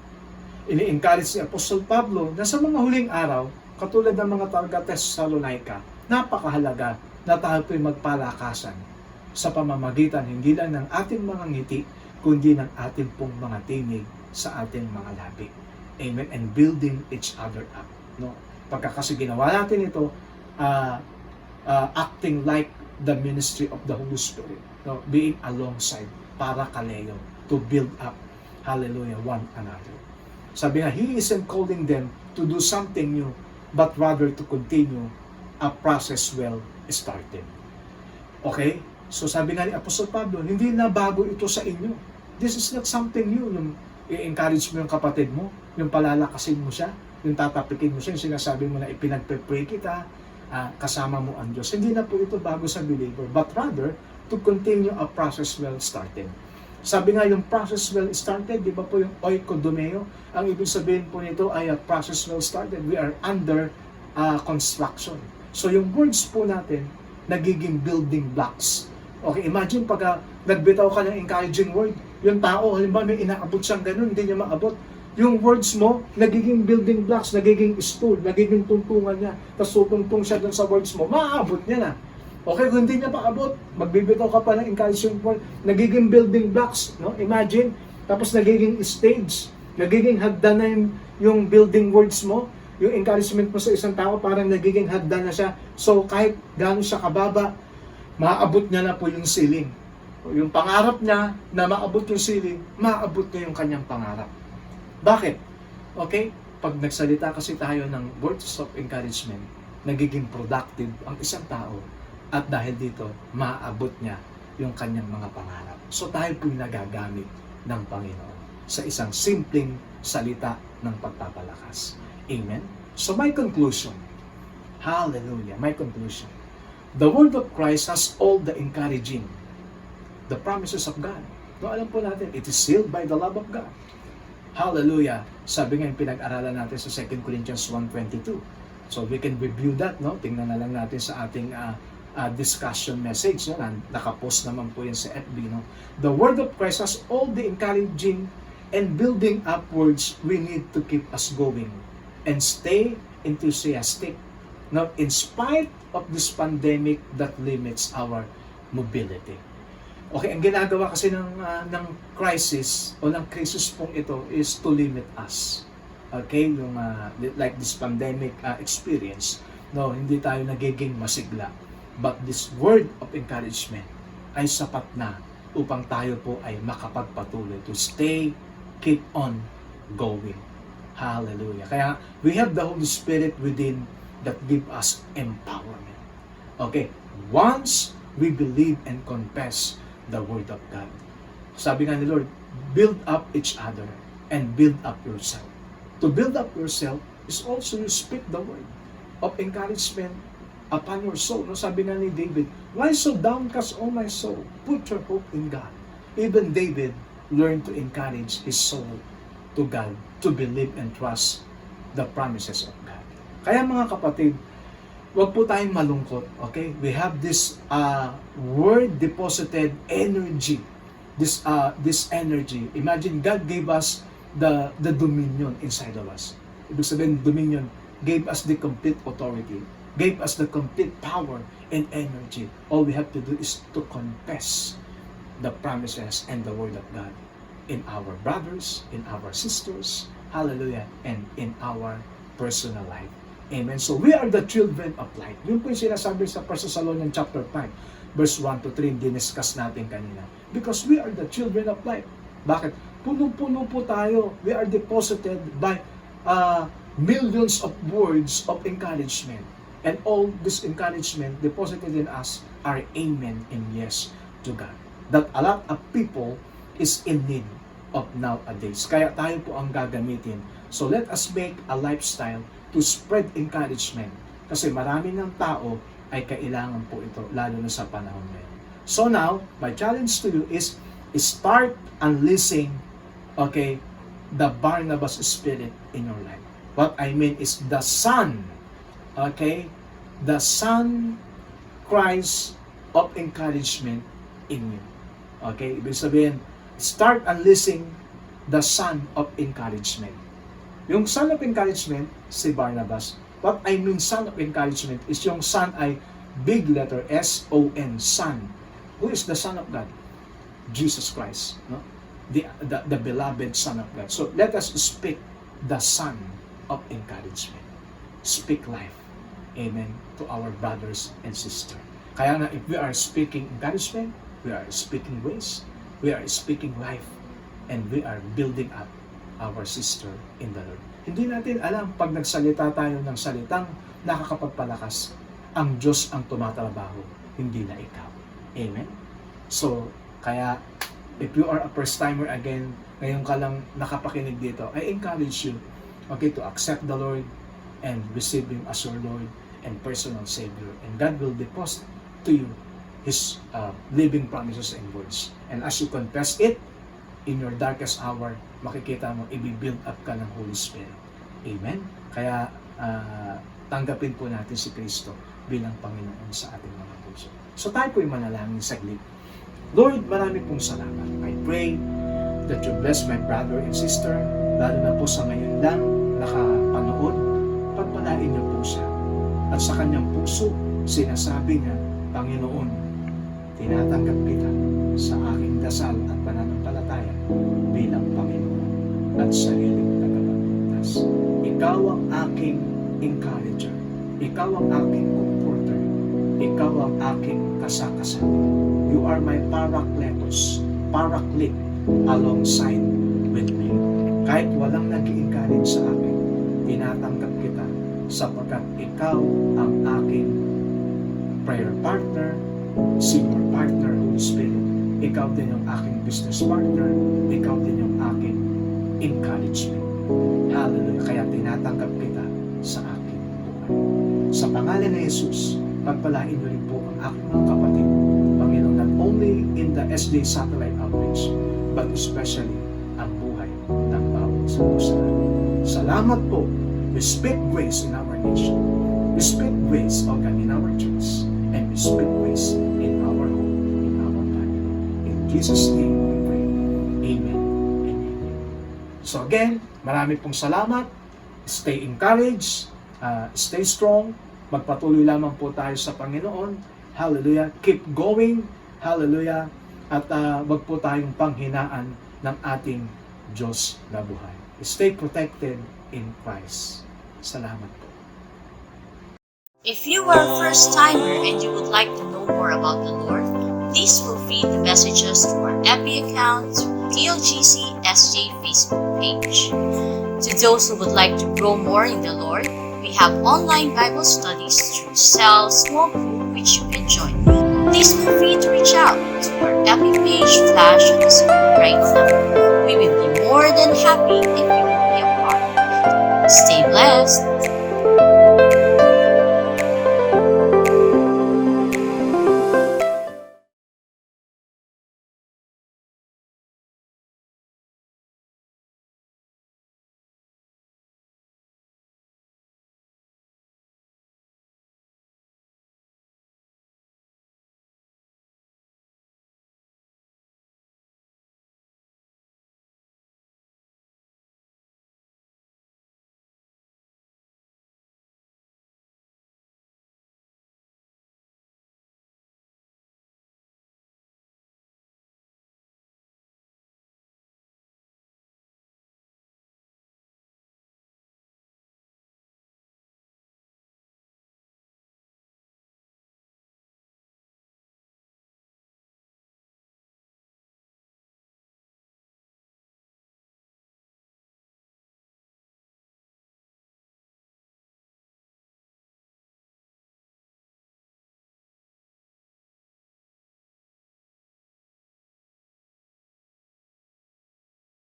Ini-encourage si Apostol Pablo na sa mga huling araw, katulad ng mga taga-Thessalonica, napakahalaga na tayo po'y magpalakasan sa pamamagitan hindi lang ng ating mga ngiti, kundi ng ating pong mga tinig sa ating mga labi. Amen? And building each other up. No? Pagkakasi ginawa natin ito, acting like the ministry of the Holy Spirit, no? Being alongside, para kaleo, to build up, hallelujah, one another. Sabi nga, He isn't calling them to do something new, but rather to continue a process well started. Okay? So sabi nga ni Apostol Pablo, hindi na bago ito sa inyo. This is not something new. Yung i-encourage mo yung kapatid mo, yung palalakasin mo siya, yung tatapikin mo siya, yung sinasabi mo na ipinagpe-pray kita, kasama mo ang Diyos. Hindi na po ito bago sa believer, but rather to continue a process well started. Sabi nga yung process well started, di ba po yung oikodomeo? Ang ibig sabihin po nito ay a process well started. We are under construction. So yung words po natin, nagiging building blocks. Okay, imagine pag nagbitaw ka ng encouraging word, yung tao, halimbawa may inaabot siyang ganun, hindi niya maabot. Yung words mo, nagiging building blocks, nagiging stool, nagiging tuntungan niya, tapos tutungtong siya dun sa words mo, maaabot niya na. Okay, kung hindi niya paabot, magbibitaw ka pa ng encouraging word, nagiging building blocks, no? Imagine, tapos nagiging stage, nagiging hagdan na yung building words mo, yung encouragement mo sa isang tao, parang nagiging hagdan na siya. So, kahit gaano siya kababa, maaabot niya na po yung ceiling. Yung pangarap niya na maabot yung ceiling, maaabot niya yung kanyang pangarap. Bakit? Okay? Pag nagsalita kasi tayo ng words of encouragement, nagiging productive ang isang tao at dahil dito, maaabot niya yung kanyang mga pangarap. So tayo po'y nagagamit ng Panginoon sa isang simpleng salita ng pagpapalakas. Amen? So my conclusion, hallelujah, my conclusion, the word of Christ has all the encouraging, the promises of God. No, alam po natin, it is sealed by the love of God. Hallelujah. Sabi nga yung pinag-aralan natin sa 2 Corinthians 1:22. So we can review that, no? Tingnan na lang natin sa ating discussion message, no? Nakapost naman po yan sa FB, no? The word of Christ has all the encouraging and building up words we need to keep us going and stay enthusiastic, now in spite of this pandemic that limits our mobility. Okay, ang ginagawa kasi ng crisis o ng crisis pong ito is to limit us. Okay, yung like this pandemic experience, no, hindi tayo nagiging masigla. But this word of encouragement ay sapat na upang tayo po ay makapagpatuloy to stay, keep on going. Hallelujah. Kaya we have the Holy Spirit within that give us empowerment. Okay, once we believe and confess the Word of God. Sabi nga ni Lord, build up each other and build up yourself. To build up yourself is also you speak the word of encouragement upon your soul. No, sabi nga ni David, why so downcast, O my soul? Put your hope in God. Even David learned to encourage his soul to God, to believe and trust the promises of God. Kaya mga kapatid, huwag po tayong malungkot, okay? We have this word deposited energy. This energy. Imagine God gave us the dominion inside of us. Ibig sabihin, dominion gave us the complete authority, gave us the complete power and energy. All we have to do is to confess the promises and the word of God in our brothers, in our sisters, hallelujah, and in our personal life. Amen. So we are the children of light. Yun po yung sinasabi sa 1 Thessalonians chapter 5, verse 1 to 3, diniscuss natin kanina. Because we are the children of light. Bakit? Puno-puno po tayo. We are deposited by millions of words of encouragement. And all this encouragement deposited in us are amen and yes to God. That a lot of people is in need of nowadays. Kaya tayo po ang gagamitin. So let us make a lifestyle to spread encouragement. Kasi marami ng tao ay kailangan po ito, lalo na sa panahon ngayon. So now, my challenge to you is start unleashing, okay, the Barnabas spirit in your life. What I mean is the Son, okay, the Son Christ of encouragement in you. Okay, ibig sabihin, start unleashing the Son of encouragement. Yung son of encouragement, si Barnabas. What I mean son of encouragement is yung son ay big letter S-O-N, son. Who is the Son of God? Jesus Christ. No? The beloved Son of God. So let us speak the Son of encouragement. Speak life. Amen. To our brothers and sisters. Kaya na if we are speaking encouragement, we are speaking grace, we are speaking life, and we are building up our sister in the Lord. Hindi natin alam pag nagsalita tayo ng salitang nakakapagpalakas, ang Diyos ang tumatrabaho, hindi na ikaw. Amen? So, kaya, if you are a first-timer again, ngayon ka lang nakapakinig dito, I encourage you, okay, to accept the Lord and receive Him as your Lord and personal Savior. And God will deposit to you His living promises and words. And as you confess it, in your darkest hour, makikita mo, i-build up ka ng Holy Spirit. Amen? Kaya, tanggapin po natin si Kristo bilang Panginoon sa ating mga puso. So tayo po'y manalangin saglit. Lord, marami pong salamat. I pray that you bless my brother and sister, lalo na po sa ngayon lang nakapanood, pagpalain niyo po siya. At sa kanyang puso, sinasabi niya, Panginoon, tinatanggap kita sa aking dasal at pananampalataya bilang Panginoon at sariling tagapagligtas. Ikaw ang aking encourager. Ikaw ang aking comforter. Ikaw ang aking kasakasabi. You are my paracletos, paraclete alongside with me. Kahit walang nag-i-encourage sa akin, tinatanggap kita sapagkat ikaw ang aking prayer partner, senior partner, Holy Spirit. Ikaw din yung aking business partner. Ikaw din yung aking encouragement. Hallelujah. Kaya tinatanggap kita sa aking buhay. Sa pangalan ni Jesus, pagpalain niyo rin po ang aking mga kapatid, Panginoon, not only in the SD satellite outreach, but especially ang buhay ng bawat sa puso. Salamat po. We speak grace in our nation. We speak grace, O God, in our church. And we speak grace in our home, in our family. In Jesus' name we pray. Amen and amen. So again, marami pong salamat. Stay encouraged. Stay strong. Magpatuloy lamang po tayo sa Panginoon. Hallelujah. Keep going. Hallelujah. at wag po tayong panghinaan ng ating Diyos na buhay. Stay protected in Christ. Salamat po. If you are a first-timer and you would like to know more about the Lord, please feel free to message us through our FB account, TLGC SJ Facebook page. To those who would like to grow more in the Lord, we have online Bible studies through Cell Small Group which you can join. Please feel free to reach out to our FB page flash on the screen right now. We will be more than happy if you will be a part. Stay blessed!